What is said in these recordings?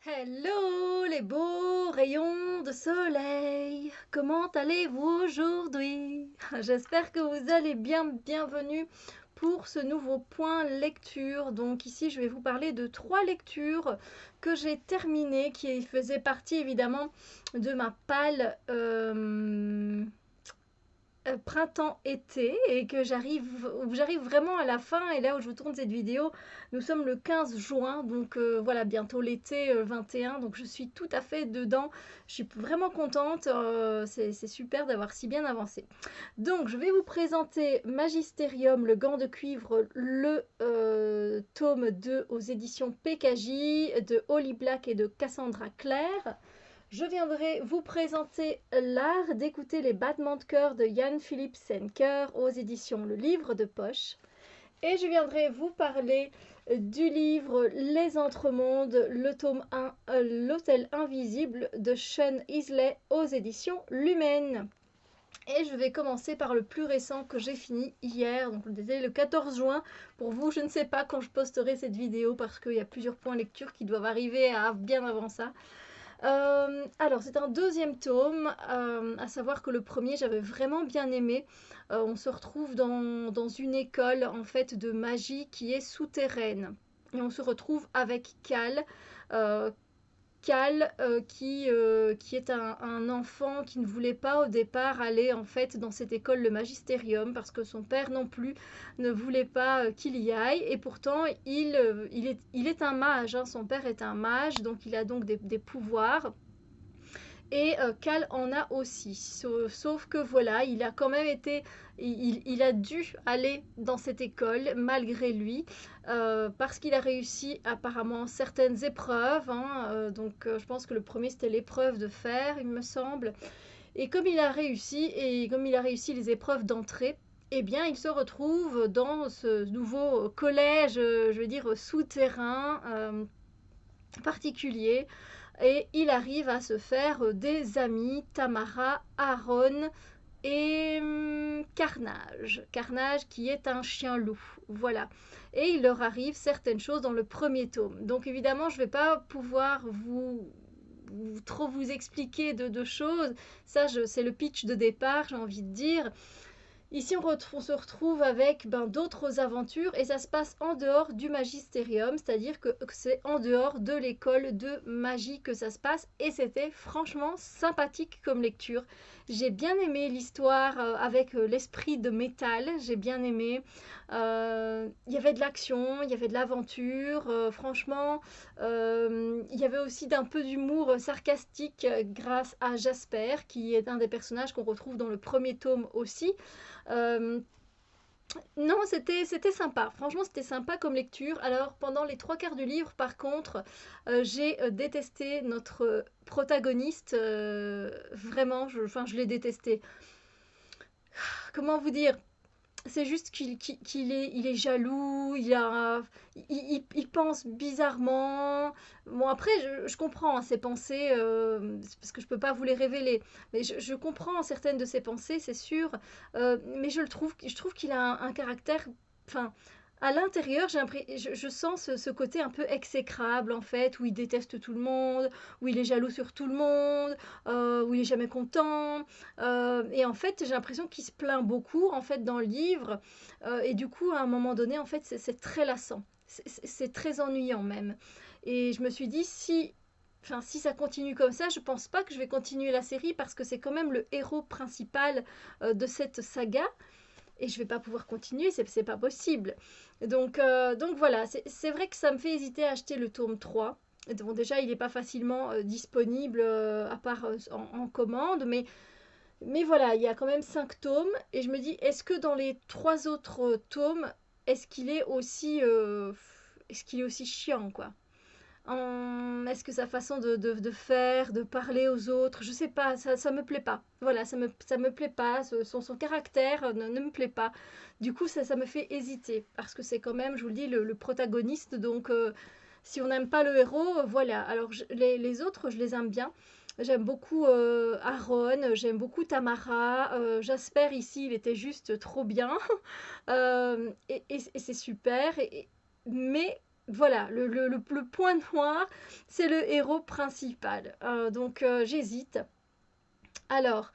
Hello les beaux rayons de soleil, comment allez-vous aujourd'hui? J'espère que vous allez bien, bienvenue pour ce nouveau point lecture. Donc ici je vais vous parler de 3 lectures que j'ai terminées, qui faisaient partie évidemment de ma palle printemps-été et que j'arrive vraiment à la fin. Et là où je vous tourne cette vidéo, nous sommes le 15 juin, donc voilà, bientôt l'été 21, donc je suis tout à fait dedans. Je suis vraiment contente, c'est super d'avoir si bien avancé. Donc je vais vous présenter Magisterium, le gant de cuivre, le tome 2 aux éditions PKJ de Holly Black et de Cassandra Clare. Je viendrai vous présenter l'art d'écouter les battements de cœur de Jan Philipp Senker aux éditions Le Livre de Poche. Et je viendrai vous parler du livre Les Entremondes, le tome 1, L'Hôtel Invisible de Sean Isley aux éditions Lumen. Et je vais commencer par le plus récent que j'ai fini hier, donc le 14 juin. Pour vous, je ne sais pas quand je posterai cette vidéo parce qu'il y a plusieurs points lecture qui doivent arriver bien avant ça. Alors, c'est un deuxième tome, à savoir que le premier, j'avais vraiment bien aimé. On se retrouve dans une école en fait de magie qui est souterraine. Et on se retrouve avec Cal. euh, Cal qui est un enfant qui ne voulait pas au départ aller en fait dans cette école, le Magisterium, parce que son père non plus ne voulait pas qu'il y aille. Et pourtant, il est un mage, hein. Son père est un mage, donc il a donc des pouvoirs. Et Cal en a aussi. Sauf que voilà, il a quand même été. Il a dû aller dans cette école malgré lui, parce qu'il a réussi apparemment certaines épreuves, hein. Je pense que le premier c'était l'épreuve de fer, il me semble. Et comme il a réussi, les épreuves d'entrée, eh bien, il se retrouve dans ce nouveau collège, je veux dire, souterrain, particulier, et il arrive à se faire des amis, Tamara, Aaron et Carnage. Carnage qui est un chien loup, voilà. Et il leur arrive certaines choses dans le premier tome. Donc évidemment, je ne vais pas pouvoir trop vous expliquer de choses. Ça, c'est le pitch de départ, j'ai envie de dire. Ici, on se retrouve avec d'autres aventures et ça se passe en dehors du magisterium, c'est-à-dire que c'est en dehors de l'école de magie que ça se passe et c'était franchement sympathique comme lecture. J'ai bien aimé l'histoire avec l'esprit de métal, j'ai bien aimé. Il y avait de l'action, il y avait de l'aventure, franchement. Il y avait aussi d'un peu d'humour sarcastique grâce à Jasper, qui est un des personnages qu'on retrouve dans le premier tome aussi. Euh, non, c'était sympa. Franchement, c'était sympa comme lecture. Alors, pendant les trois quarts du livre, par contre, j'ai détesté notre protagoniste. Vraiment, je l'ai détesté. Comment vous dire? C'est juste il est jaloux, il pense bizarrement. Bon, après, je comprends hein, ses pensées, parce que je peux pas vous les révéler. Mais je comprends certaines de ses pensées, c'est sûr. Mais je trouve qu'il a un caractère. Enfin, à l'intérieur, je sens ce côté un peu exécrable, en fait, où il déteste tout le monde, où il est jaloux sur tout le monde, où il est jamais content. Et en fait, j'ai l'impression qu'il se plaint beaucoup en fait dans le livre. Et du coup, à un moment donné, en fait, c'est très lassant. C'est très ennuyant même. Et je me suis dit, si ça continue comme ça, je pense pas que je vais continuer la série parce que c'est quand même le héros principal de cette saga. Et je vais pas pouvoir continuer, c'est pas possible. Donc voilà, c'est vrai que ça me fait hésiter à acheter le tome 3. Bon, déjà, il n'est pas facilement disponible à part en commande, mais voilà, il y a quand même 5 tomes et je me dis, est-ce que dans les 3 autres tomes, est-ce qu'il est aussi, est-ce qu'il est aussi chiant, quoi? Est-ce que sa façon de faire, de parler aux autres, je sais pas, ça me plaît pas. Voilà, ça me plaît pas, son caractère ne me plaît pas. Du coup, ça me fait hésiter parce que c'est quand même, je vous le dis, le protagoniste. Donc, si on n'aime pas le héros, voilà. Alors, les autres, je les aime bien. J'aime beaucoup Aaron, j'aime beaucoup Tamara. Jasper, ici, il était juste trop bien. Et c'est super. Mais voilà, le point noir, c'est le héros principal. Donc j'hésite. Alors,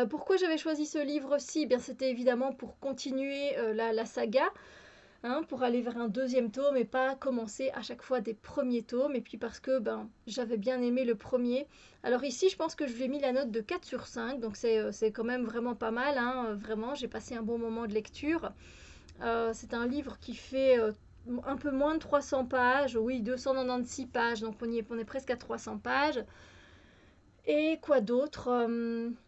pourquoi j'avais choisi ce livre-ci? Bien, c'était évidemment pour continuer la saga, hein, pour aller vers un deuxième tome et pas commencer à chaque fois des premiers tomes. Et puis parce que ben, j'avais bien aimé le premier. Alors ici, je pense que je lui ai mis la note de 4 sur 5, donc c'est quand même vraiment pas mal, hein, vraiment, j'ai passé un bon moment de lecture. C'est un livre qui fait un peu moins de 300 pages, oui, 296 pages, donc on est presque à 300 pages. Et quoi d'autre?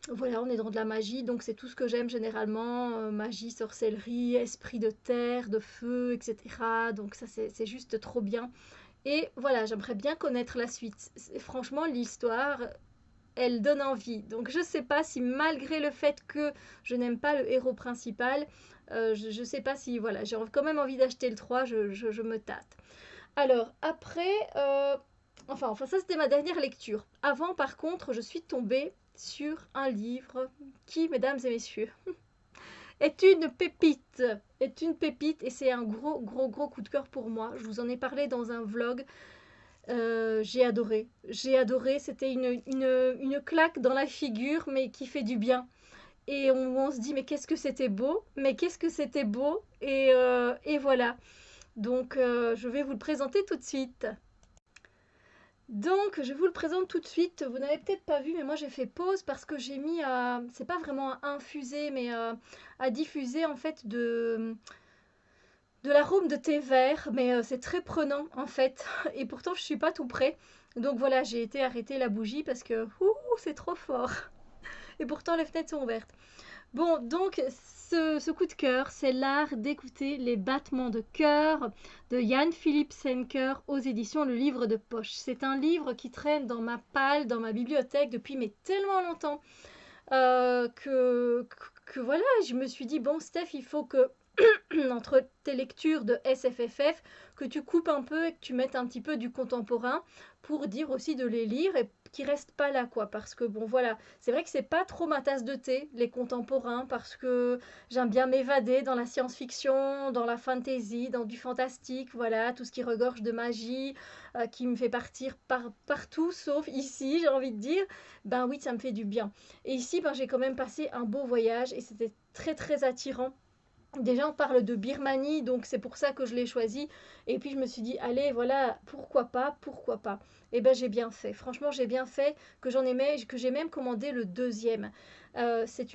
Voilà, on est dans de la magie, donc c'est tout ce que j'aime généralement. Magie, sorcellerie, esprit de terre, de feu, etc. Donc ça, c'est juste trop bien. Et voilà, j'aimerais bien connaître la suite. Franchement, l'histoire, elle donne envie. Donc je sais pas si malgré le fait que je n'aime pas le héros principal, je sais pas si, voilà, j'ai quand même envie d'acheter le 3, je me tâte. Alors, après, enfin, ça c'était ma dernière lecture. Avant, par contre, je suis tombée sur un livre qui, mesdames et messieurs, est une pépite. Est une pépite et c'est un gros, gros, gros coup de cœur pour moi. Je vous en ai parlé dans un vlog. J'ai adoré. J'ai adoré. C'était une claque dans la figure, mais qui fait du bien. Et on se dit, mais qu'est-ce que c'était beau, mais qu'est-ce que c'était beau. Et voilà. Donc, je vais vous le présenter tout de suite. Donc, je vous le présente tout de suite. Vous n'avez peut-être pas vu, mais moi j'ai fait pause parce que j'ai mis à, c'est pas vraiment à infuser, mais à diffuser en fait de l'arôme de thé vert, mais c'est très prenant en fait. Et pourtant, je suis pas tout près. Donc voilà, j'ai été arrêter la bougie parce que c'est trop fort. Et pourtant, les fenêtres sont ouvertes. Bon, donc ce coup de cœur, c'est l'art d'écouter les battements de cœur de Jan Philipp Senker aux éditions Le Livre de Poche. C'est un livre qui traîne dans ma palle, dans ma bibliothèque depuis mais tellement longtemps que voilà, je me suis dit, bon Steph, il faut que entre tes lectures de SFFF, que tu coupes un peu et que tu mettes un petit peu du contemporain pour dire aussi de les lire et qui restent pas là quoi, parce que bon voilà, c'est vrai que c'est pas trop ma tasse de thé les contemporains, parce que j'aime bien m'évader dans la science-fiction, dans la fantasy, dans du fantastique, voilà, tout ce qui regorge de magie, qui me fait partir partout sauf ici, j'ai envie de dire. Ben oui, ça me fait du bien. Et ici, ben, j'ai quand même passé un beau voyage et c'était très très attirant. Déjà, on parle de Birmanie, donc c'est pour ça que je l'ai choisi. Et puis je me suis dit, allez, voilà, pourquoi pas, pourquoi pas. Et ben j'ai bien fait. Franchement, j'ai bien fait que j'en aimais, que j'ai même commandé le deuxième. C'est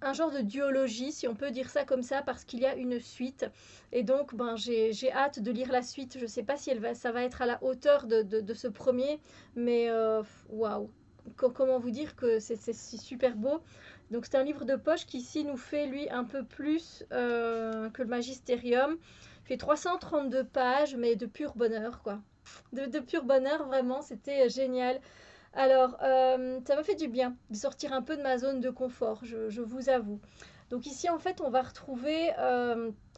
un genre de duologie, si on peut dire ça comme ça, parce qu'il y a une suite. Et donc, ben, j'ai hâte de lire la suite. Je ne sais pas si ça va être à la hauteur de ce premier, mais waouh! Comment vous dire que c'est super beau. Donc c'est un livre de poche qui ici nous fait lui un peu plus que le Magisterium. Il fait 332 pages, mais de pur bonheur quoi. De pur bonheur, vraiment, c'était génial. Alors, ça m'a fait du bien de sortir un peu de ma zone de confort, je vous avoue. Donc ici, en fait, on va retrouver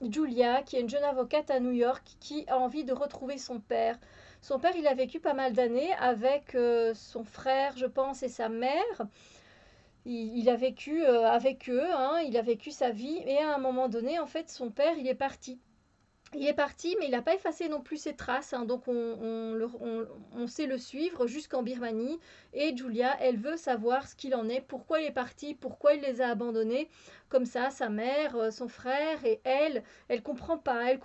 Julia, qui est une jeune avocate à New York, qui a envie de retrouver son père. Son père, il a vécu pas mal d'années avec son frère, je pense, et sa mère. Il a vécu avec eux, hein, il a vécu sa vie, et à un moment donné, en fait, son père, il est parti. Il est parti, mais il n'a pas effacé non plus ses traces, hein, donc on sait le suivre jusqu'en Birmanie. Et Julia, elle veut savoir ce qu'il en est, pourquoi il est parti, pourquoi il les a abandonnés. Comme ça, sa mère, son frère et elle comprend pas et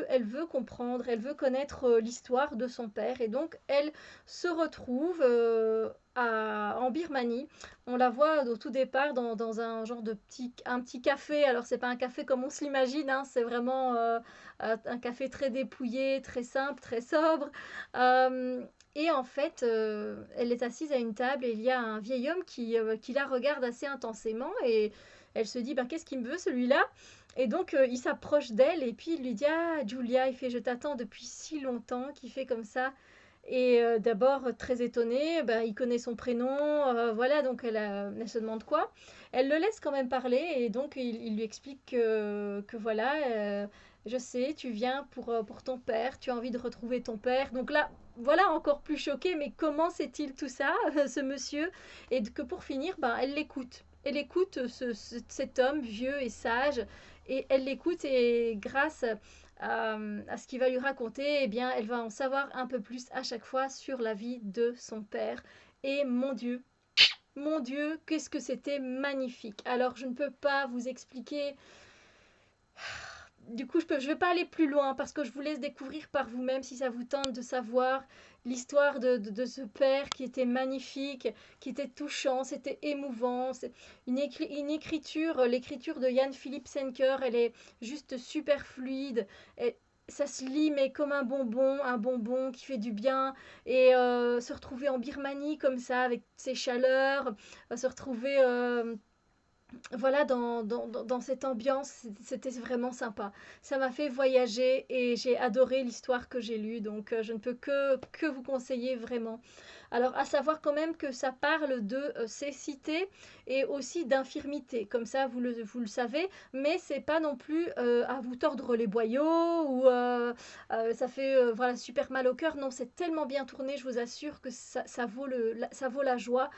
elle veut comprendre, elle veut connaître l'histoire de son père. Et donc, elle se retrouve en Birmanie. On la voit au tout départ dans un genre de un petit café. Alors, c'est pas un café comme on se l'imagine, hein, c'est vraiment un café très dépouillé, très simple, très sobre. Et en fait, elle est assise à une table et il y a un vieil homme qui la regarde assez intensément et elle se dit, ben, qu'est-ce qu'il me veut celui-là? Et donc, il s'approche d'elle et puis il lui dit, ah, Julia, il fait, je t'attends depuis si longtemps, qui fait comme ça. Et d'abord, très étonnée, bah, il connaît son prénom, voilà, donc elle se demande quoi. Elle le laisse quand même parler et donc il lui explique que voilà, je sais, tu viens pour ton père, tu as envie de retrouver ton père. Donc là, voilà, encore plus choquée, mais comment sait-il tout ça, ce monsieur? Et que pour finir, bah, elle l'écoute. Elle écoute cet homme vieux et sage et elle l'écoute et grâce à ce qu'il va lui raconter, eh bien, elle va en savoir un peu plus à chaque fois sur la vie de son père. Et mon Dieu, qu'est-ce que c'était magnifique. Alors, je ne peux pas vous expliquer. Du coup, je vais pas aller plus loin parce que je vous laisse découvrir par vous-même si ça vous tente de savoir l'histoire de ce père qui était magnifique, qui était touchant, c'était émouvant. C'est une écriture, l'écriture de Jan Philipp Senker, elle est juste super fluide. Et ça se lit mais comme un bonbon qui fait du bien. Et se retrouver en Birmanie comme ça, avec ses chaleurs, se retrouver voilà, dans cette ambiance, c'était vraiment sympa. Ça m'a fait voyager et j'ai adoré l'histoire que j'ai lue, donc je ne peux que vous conseiller vraiment. Alors, à savoir quand même que ça parle de cécité et aussi d'infirmité, comme ça vous le savez, mais c'est pas non plus à vous tordre les boyaux ou ça fait voilà, super mal au cœur. Non, c'est tellement bien tourné, je vous assure que ça vaut la joie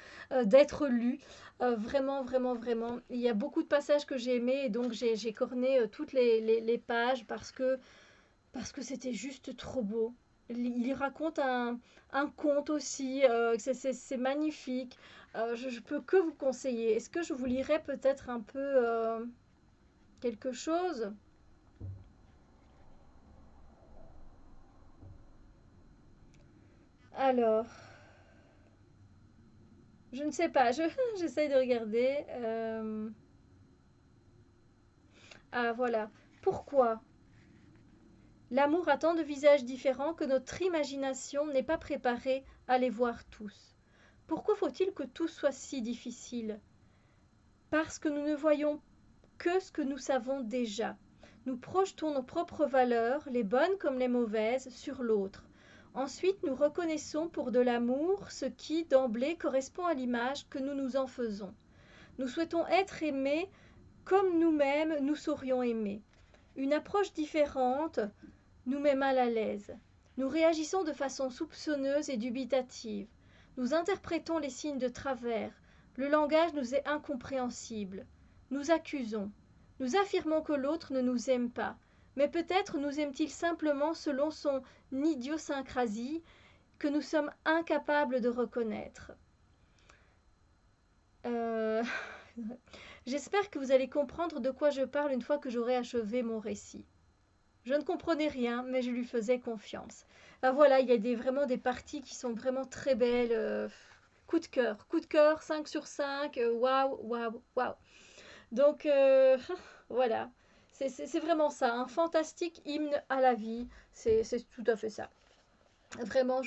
d'être lu. Vraiment, vraiment, vraiment. Il y a beaucoup de passages que j'ai aimés et donc j'ai corné toutes les pages parce que c'était juste trop beau. Il raconte un conte aussi, c'est magnifique. Je peux que vous conseiller. Est-ce que je vous lirai peut-être un peu quelque chose? Alors, je ne sais pas, j'essaye de regarder. Ah voilà. Pourquoi? L'amour a tant de visages différents que notre imagination n'est pas préparée à les voir tous. Pourquoi faut-il que tout soit si difficile? Parce que nous ne voyons que ce que nous savons déjà. Nous projetons nos propres valeurs, les bonnes comme les mauvaises, sur l'autre. Ensuite, nous reconnaissons pour de l'amour ce qui, d'emblée, correspond à l'image que nous nous en faisons. Nous souhaitons être aimés comme nous-mêmes nous saurions aimer. Une approche différente nous met mal à l'aise. Nous réagissons de façon soupçonneuse et dubitative. Nous interprétons les signes de travers. Le langage nous est incompréhensible. Nous accusons. Nous affirmons que l'autre ne nous aime pas. Mais peut-être nous aime-t-il simplement selon son idiosyncrasie que nous sommes incapables de reconnaître. Euh... J'espère que vous allez comprendre de quoi je parle une fois que j'aurai achevé mon récit. Je ne comprenais rien, mais je lui faisais confiance. Ah, voilà, il y a vraiment des parties qui sont vraiment très belles. Coup de cœur, 5 sur 5. Waouh, waouh, waouh. Donc, voilà. C'est vraiment ça, un fantastique hymne à la vie. C'est tout à fait ça. Vraiment,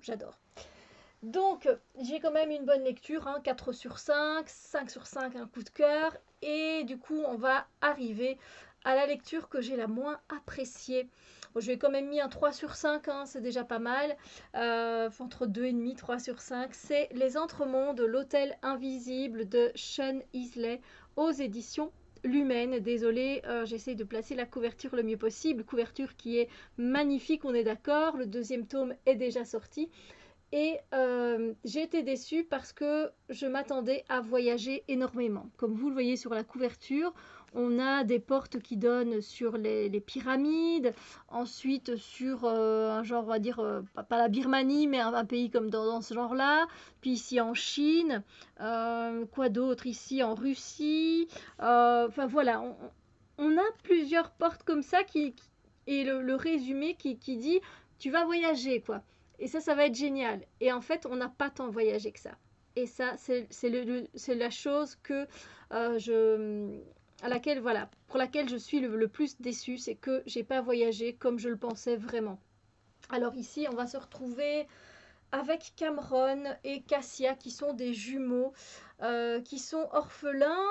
j'adore. Donc, j'ai quand même une bonne lecture, hein, 4 sur 5, 5 sur 5, un coup de cœur. Et du coup, on va arriver à la lecture que j'ai la moins appréciée. Bon, je lui ai quand même mis un 3 sur 5, hein, c'est déjà pas mal. Entre 2,5, 3 sur 5. C'est Les Entremondes, l'Hôtel Invisible de Sean Isley aux éditions Lumen. Désolée, j'essaye de placer la couverture le mieux possible. Couverture qui est magnifique, on est d'accord. Le deuxième tome est déjà sorti. Et j'ai été déçue parce que je m'attendais à voyager énormément. Comme vous le voyez sur la couverture, on a des portes qui donnent sur les pyramides, ensuite sur un genre, on va dire, pas la Birmanie, mais un pays comme dans ce genre-là, puis ici en Chine, quoi d'autre ici en Russie, enfin voilà, on a plusieurs portes comme ça et le résumé qui dit tu vas voyager quoi. Et ça va être génial. Et en fait, on n'a pas tant voyagé que ça. Et ça, c'est la chose que à laquelle, voilà, pour laquelle je suis le plus déçue, c'est que j'ai pas voyagé comme je le pensais vraiment. Alors ici, on va se retrouver avec Cameron et Cassia, qui sont des jumeaux, qui sont orphelins,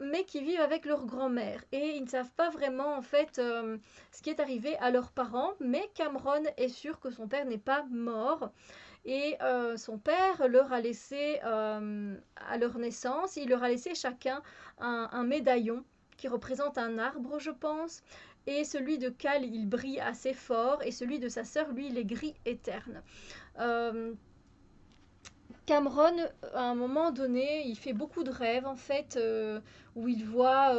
mais qui vivent avec leur grand-mère. Et ils ne savent pas vraiment, en fait, ce qui est arrivé à leurs parents, mais Cameron est sûr que son père n'est pas mort. Et son père leur a laissé, à leur naissance, il leur a laissé chacun un médaillon qui représente un arbre, je pense. Et celui de Cal, il brille assez fort, et celui de sa sœur, lui, il est gris éterne. Euh, Cameron, à un moment donné, il fait beaucoup de rêves en fait, où il voit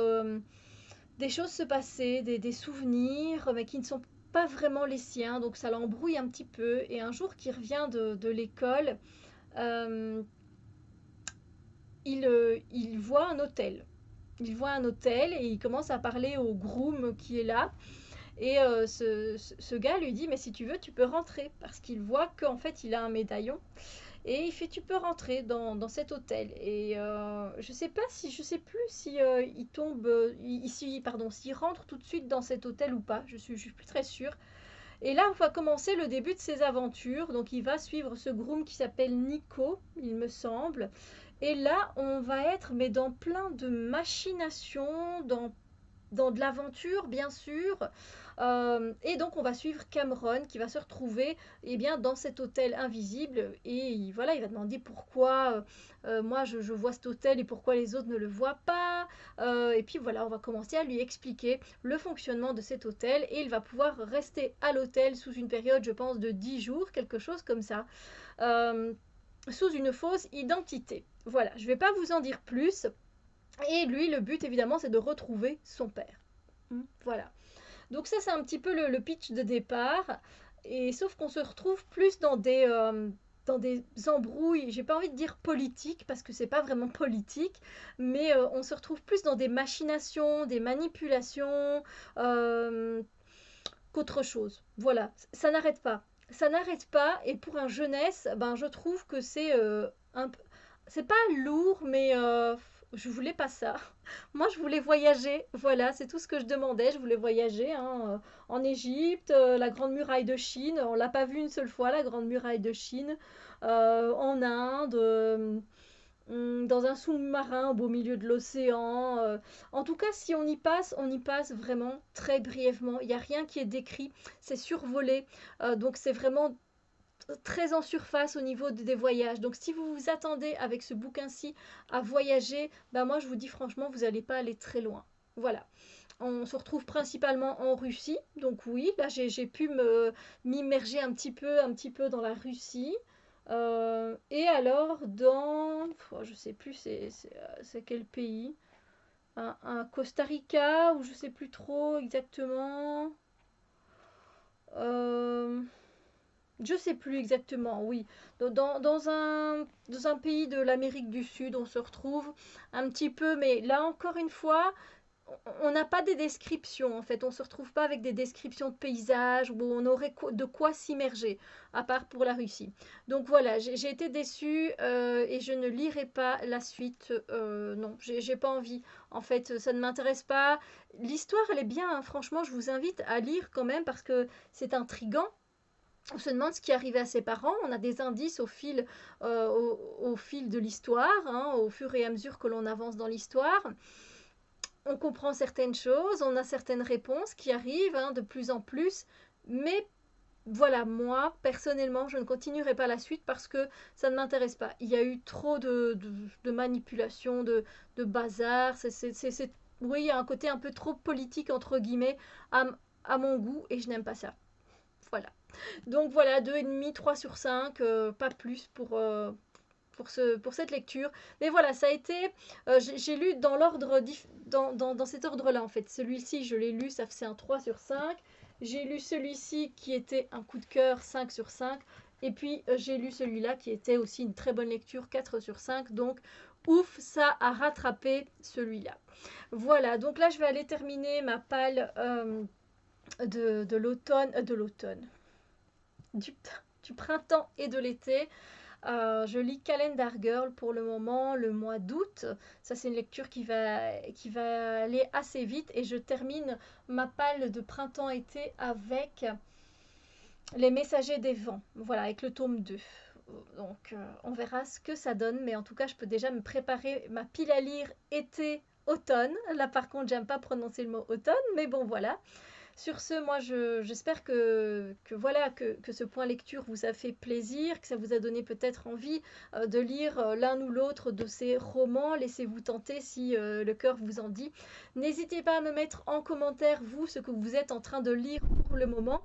des choses se passer, des souvenirs, mais qui ne sont pas vraiment les siens, donc ça l'embrouille un petit peu. Et un jour qu'il revient de l'école, euh, il voit un hôtel. Il voit un hôtel et il commence à parler au groom qui est là. Et ce gars lui dit, mais si tu veux, tu peux rentrer. Parce qu'il voit qu'en fait, il a un médaillon. Et il fait, tu peux rentrer dans cet hôtel. Et je sais pas si, je sais plus si il tombe, pardon, s'il rentre tout de suite dans cet hôtel ou pas. Je suis plus très sûre. Et là, on va commencer le début de ses aventures. Donc, il va suivre ce groom qui s'appelle Nico, il me semble. Et là, on va être mais dans plein de machinations, dans de l'aventure, bien sûr. Et donc, on va suivre Cameron qui va se retrouver eh bien, dans cet hôtel invisible. Et voilà, il va demander pourquoi moi je vois cet hôtel et pourquoi les autres ne le voient pas. Et puis voilà, on va commencer à lui expliquer le fonctionnement de cet hôtel. Et il va pouvoir rester à l'hôtel sous une période, je pense, de 10 jours, quelque chose comme ça. Euh, Sous une fausse identité. Voilà, je ne vais pas vous en dire plus. Et lui, le but évidemment, c'est de retrouver son père. Voilà. Donc ça, c'est un petit peu le pitch de départ. Et sauf qu'on se retrouve plus dans des embrouilles, j'ai pas envie de dire politiques, parce que c'est pas vraiment politique, mais on se retrouve plus dans des machinations, des manipulations, qu'autre chose. Voilà, ça n'arrête pas. Ça n'arrête pas, et pour un jeunesse, ben, je trouve que c'est un peu... C'est pas lourd, mais je voulais pas ça. Moi, je voulais voyager. Voilà, c'est tout ce que je demandais. Je voulais voyager hein, en Égypte, la Grande Muraille de Chine. On l'a pas vue une seule fois, la Grande Muraille de Chine. En Inde, dans un sous-marin au beau milieu de l'océan. En tout cas, si on y passe vraiment très brièvement. Il n'y a rien qui est décrit. C'est survolé. Donc, c'est vraiment très en surface au niveau des voyages. Donc si vous vous attendez avec ce bouquin-ci à voyager, ben moi je vous dis franchement, vous n'allez pas aller très loin. Voilà. On se retrouve principalement en Russie. Donc oui, là j'ai pu m'immerger un petit peu dans la Russie. Et alors dans, je sais plus c'est quel pays, un Costa Rica ou je sais plus trop exactement. Euh, Je sais plus exactement, oui. Dans un pays de l'Amérique du Sud, on se retrouve un petit peu, mais là encore une fois, on n'a pas des descriptions en fait. On se retrouve pas avec des descriptions de paysages où on aurait de quoi s'immerger, à part pour la Russie. Donc voilà, j'ai été déçue et je ne lirai pas la suite. Non, j'ai pas envie. En fait, ça ne m'intéresse pas. L'histoire, elle est bien, hein. Franchement, je vous invite à lire quand même parce que c'est intriguant. On se demande ce qui est arrivé à ses parents. On a des indices au fil de l'histoire, hein, au fur et à mesure que l'on avance dans l'histoire. On comprend certaines choses, on a certaines réponses qui arrivent hein, de plus en plus. Mais voilà, moi, personnellement, je ne continuerai pas la suite parce que ça ne m'intéresse pas. Il y a eu trop de manipulation, de bazar. Oui, il y a un côté un peu trop politique, entre guillemets, à mon goût, et je n'aime pas ça. Voilà. Donc voilà, 2,5, 3 sur 5, pas plus pour cette lecture. Mais voilà, ça a été, j'ai lu dans l'ordre, dans cet ordre-là en fait. Celui-ci, je l'ai lu, ça c'est un 3 sur 5. J'ai lu celui-ci qui était un coup de cœur, 5 sur 5. Et puis j'ai lu celui-là qui était aussi une très bonne lecture, 4 sur 5. Donc ouf, ça a rattrapé celui-là. Voilà, donc là je vais aller terminer ma palle de l'automne, du, du printemps et de l'été. Je lis Calendar Girl pour le moment, le mois d'août. Ça, c'est une lecture qui va aller assez vite. Et je termine ma palle de printemps-été avec Les Messagers des Vents. Voilà, avec le tome 2. Donc, on verra ce que ça donne. Mais en tout cas, je peux déjà me préparer ma pile à lire été-automne. Là, par contre, j'aime pas prononcer le mot automne. Mais bon, voilà. Sur ce, moi, j'espère voilà, que ce point lecture vous a fait plaisir, que ça vous a donné peut-être envie de lire l'un ou l'autre de ces romans. Laissez-vous tenter si le cœur vous en dit. N'hésitez pas à me mettre en commentaire, vous, ce que vous êtes en train de lire pour le moment.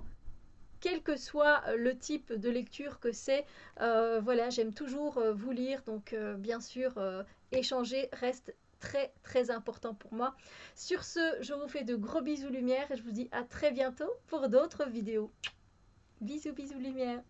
Quel que soit le type de lecture que c'est, voilà, j'aime toujours vous lire, donc bien sûr, échanger reste très très important pour moi. Sur ce, je vous fais de gros bisous lumière et je vous dis à très bientôt pour d'autres vidéos. Bisous bisous lumière.